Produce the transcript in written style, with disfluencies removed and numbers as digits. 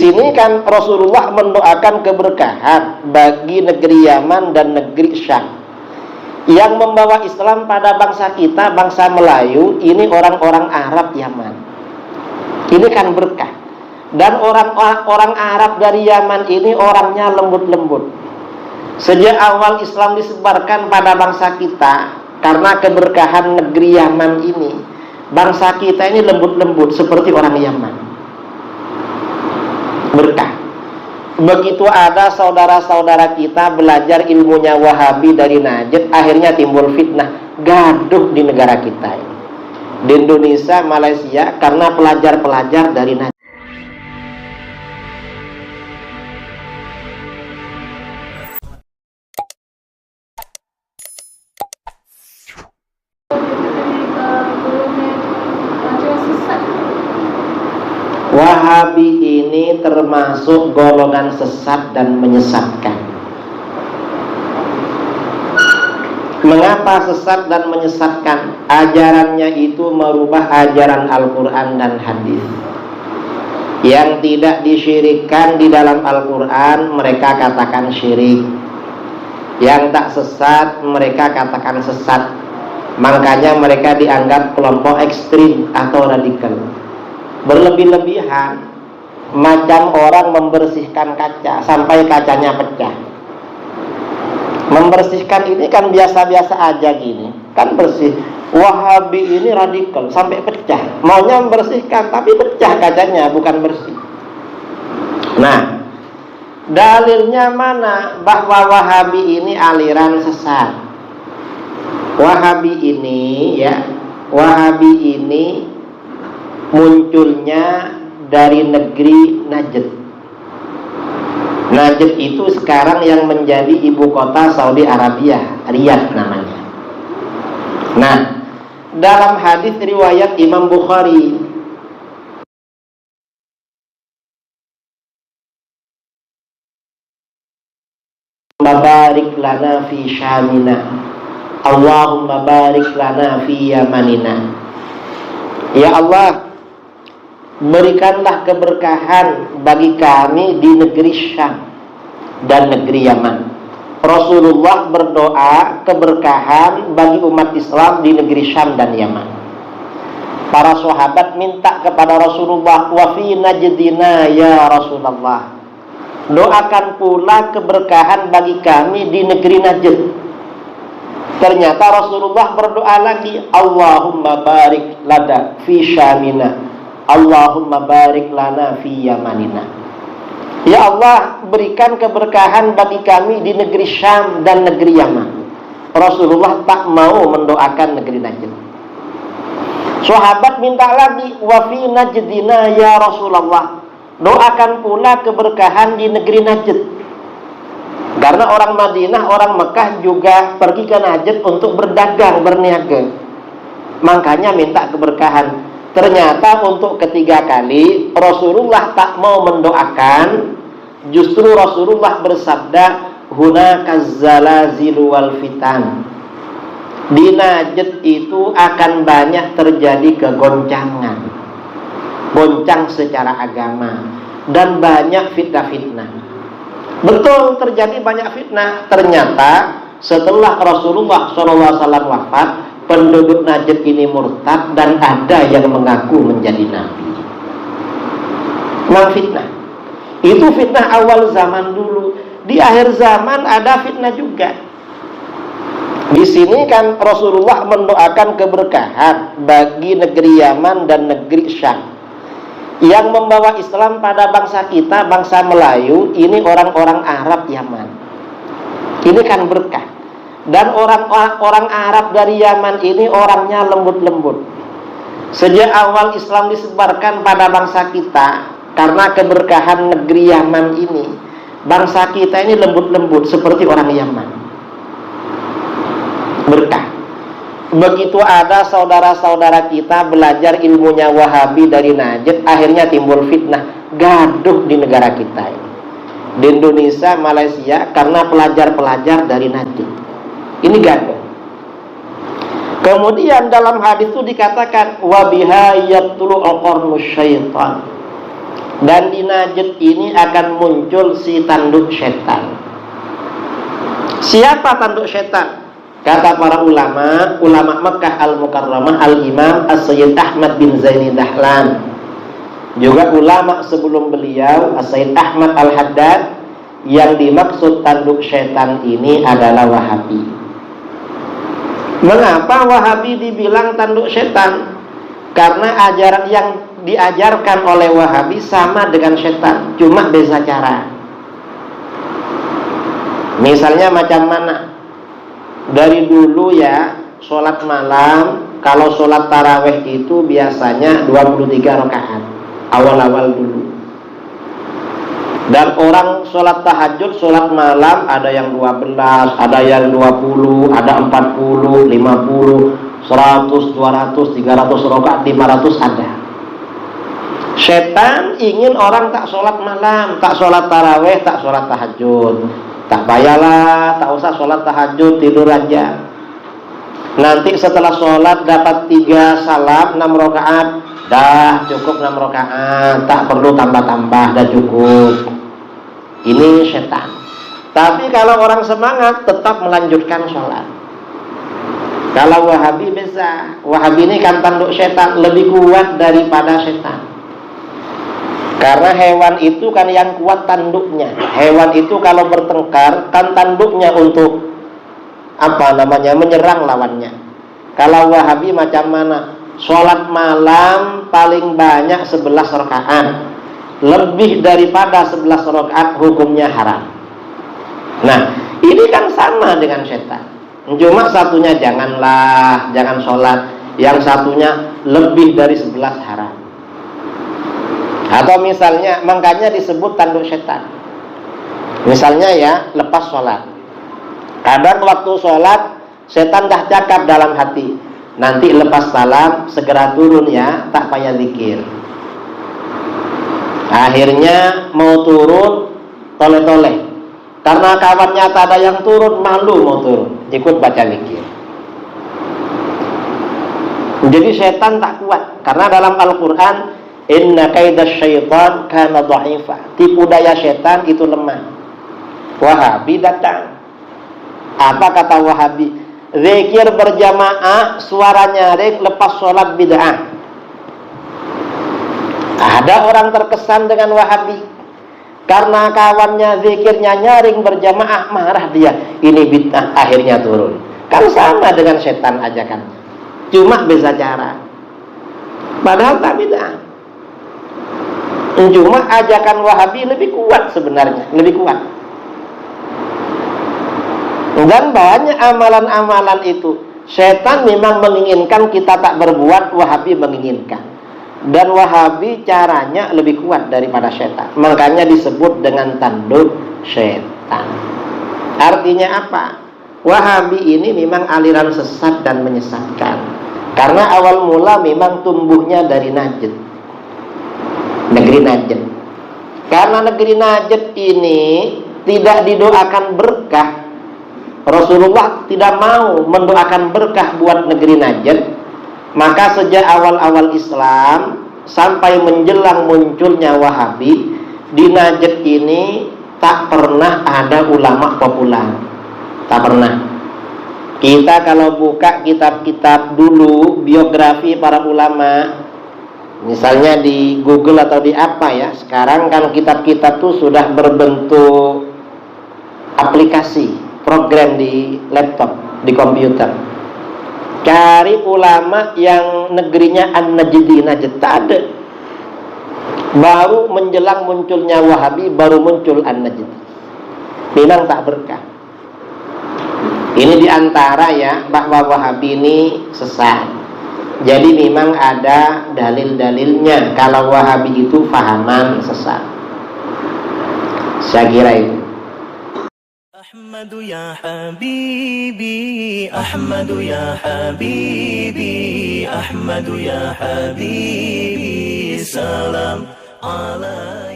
sini kan Rasulullah mendoakan keberkahan bagi negeri Yaman dan negeri Syam. Yang membawa Islam pada bangsa kita, bangsa Melayu, ini orang-orang Arab Yaman. Ini kan berkah. Dan orang Arab dari Yaman ini orangnya lembut-lembut. Sejak awal Islam disebarkan pada bangsa kita, karena keberkahan negeri Yaman ini, bangsa kita ini lembut-lembut seperti orang Yaman. Berkah. Begitu ada saudara-saudara kita belajar ilmunya Wahabi dari Najd, akhirnya timbul fitnah, gaduh di negara kita ini, di Indonesia, Malaysia, karena pelajar-pelajar dari Najd. Wahabi ini termasuk golongan sesat dan menyesatkan. Mengapa sesat dan menyesatkan? Ajarannya itu merubah ajaran Al-Quran dan hadis. Yang tidak disyirikkan di dalam Al-Quran mereka katakan syirik. Yang tak sesat mereka katakan sesat. Makanya mereka dianggap kelompok ekstrim atau radikal. Berlebih-lebihan, macam orang membersihkan kaca sampai kacanya pecah. Membersihkan ini kan biasa-biasa aja gini, kan bersih. Wahabi ini radikal sampai pecah, maunya membersihkan tapi pecah kacanya, bukan bersih. Nah, dalilnya mana bahwa Wahabi ini aliran sesat? Wahabi ini munculnya dari negeri Najd. Najd itu sekarang yang menjadi ibu kota Saudi Arabia, Riyadh namanya. Nah, dalam hadis riwayat Imam Bukhari, barik lana fi syamina, Allahumma barik lana fi yamanina. Ya Allah, berikanlah keberkahan bagi kami di negeri Syam dan negeri Yaman. Rasulullah berdoa keberkahan bagi umat Islam di negeri Syam dan Yaman. Para sahabat minta kepada Rasulullah, wa fi najdina ya Rasulullah, doakan pula keberkahan bagi kami di negeri Najd. Ternyata Rasulullah berdoa lagi, Allahumma barik lana fi syamina, Allahumma barik lana fi yamanina. Ya Allah, berikan keberkahan bagi kami di negeri Syam dan negeri Yaman. Rasulullah tak mau mendoakan negeri Najd. Sahabat minta lagi, wa fi najdina ya Rasulullah, doakan pula keberkahan di negeri Najd. Karena orang Madinah, orang Mekah juga pergi ke Najd untuk berdagang, berniaga. Makanya minta keberkahan. Ternyata untuk ketiga kali Rasulullah tak mau mendoakan. Justru Rasulullah bersabda, hunakaz zalazilu wal fitan. Di Najd itu akan banyak terjadi kegoncangan, goncang secara agama, dan banyak fitnah-fitnah. Betul, terjadi banyak fitnah. Ternyata setelah Rasulullah SAW wafat, penduduk Najd ini murtad dan ada yang mengaku menjadi nabi. Memang fitnah. Itu fitnah awal zaman dulu. Di akhir zaman ada fitnah juga. Di sini kan Rasulullah mendoakan keberkahan bagi negeri Yaman dan negeri Syam. Yang membawa Islam pada bangsa kita, bangsa Melayu, ini orang-orang Arab Yaman. Ini kan berkah. Dan orang Arab dari Yaman ini orangnya lembut-lembut. Sejak awal Islam disebarkan pada bangsa kita, karena keberkahan negeri Yaman ini, bangsa kita ini lembut-lembut seperti orang Yaman. Berkah. Begitu ada saudara-saudara kita belajar ilmunya Wahabi dari Najd, akhirnya timbul fitnah, gaduh di negara kita ini, di Indonesia, Malaysia, karena pelajar-pelajar dari Najd. Ini gaduh. Kemudian dalam hadis itu dikatakan, wa biha yatlu al-qarnu syaitan. Dan di Najd ini akan muncul si tanduk setan. Siapa tanduk setan? Kata para ulama Mekah Al-Mukarramah, Al-Imam As-Sayyid Ahmad bin Zaini Dahlan, juga ulama sebelum beliau As-Sayyid Ahmad Al-Haddad, yang dimaksud tanduk setan ini adalah Wahabi. Mengapa Wahabi dibilang tanduk setan? Karena ajaran yang diajarkan oleh Wahabi sama dengan setan, cuma beda cara. Misalnya macam mana? Dari dulu ya, sholat malam, kalau sholat taraweh itu biasanya 23 rakaat awal-awal dulu. Dan orang sholat tahajud, sholat malam ada yang 12, ada yang 20, ada 40, 50, 100, 200, 300 rakaat, 500 ada. Setan ingin orang tak sholat malam, tak sholat taraweh, tak sholat tahajud. Tak payahlah, tak usah sholat tahajud, tidur aja. Nanti setelah sholat dapat 3 salam, 6 rakaat, dah cukup 6 rakaat, tak perlu tambah-tambah, dah cukup. Ini setan. Tapi kalau orang semangat tetap melanjutkan sholat. Kalau Wahabi bisa, Wahabi ini kan tanduk setan, lebih kuat daripada setan. Karena hewan itu kan yang kuat tanduknya. Hewan itu kalau bertengkar kan tanduknya untuk menyerang lawannya. Kalau Wahabi macam mana? Sholat malam paling banyak 11 rakaat. Lebih daripada 11 rakaat hukumnya haram. Nah, ini kan sama dengan setan. Cuma satunya jangan sholat, yang satunya lebih dari 11 haram. Atau misalnya, makanya disebut tanduk setan. Misalnya ya, lepas sholat. Kadang waktu sholat, setan dah cakap dalam hati, nanti lepas salam segera turun ya, tak payah zikir. Akhirnya mau turun, toleh-toleh. Karena kawannya tak ada yang turun, malu mau turun, ikut baca zikir. Jadi setan tak kuat. Karena dalam Al-Quran, inna kaidas syaitan kana dha'ifa. Tipu daya setan itu lemah. Wahabi datang. Apa kata Wahabi? Zikir berjamaah, suara nyaring lepas sholat bid'ah. Ada orang terkesan dengan Wahabi karena kawannya zikirnya nyaring berjamaah, marah dia, ini bid'ah, akhirnya turun. Kan sama dengan setan ajakan, cuma beda cara. Padahal tak bid'ah. Cuma ajakan Wahabi lebih kuat sebenarnya, lebih kuat. Dan banyak amalan-amalan itu setan memang menginginkan kita tak berbuat, Wahabi menginginkan. Dan Wahabi caranya lebih kuat daripada setan. Makanya disebut dengan tanduk setan. Artinya apa? Wahabi ini memang aliran sesat dan menyesatkan. Karena awal mula memang tumbuhnya dari Najd, negeri Najd. Karena negeri Najd ini tidak didoakan berkah, Rasulullah tidak mau mendoakan berkah buat negeri Najd. Maka sejak awal-awal Islam sampai menjelang munculnya Wahabi, di Najd ini tak pernah ada ulama populer. Tak pernah. Kita kalau buka kitab-kitab dulu, biografi para ulama, misalnya di Google atau di apa ya, sekarang kan kitab-kitab itu sudah berbentuk aplikasi, program di laptop, di komputer. Cari ulama yang negerinya An-Najdi, Najd, tak ada. Baru menjelang munculnya Wahabi, baru muncul An-Najdi. Memang tak berkah. Ini diantara ya, bahwa Wahabi ini sesat. Jadi memang ada dalil-dalilnya kalau Wahabi itu fahaman sesat. Saya kira itu. أحمد يا حبيبي أحمد يا حبيبي أحمد يا حبيبي سلام عليك.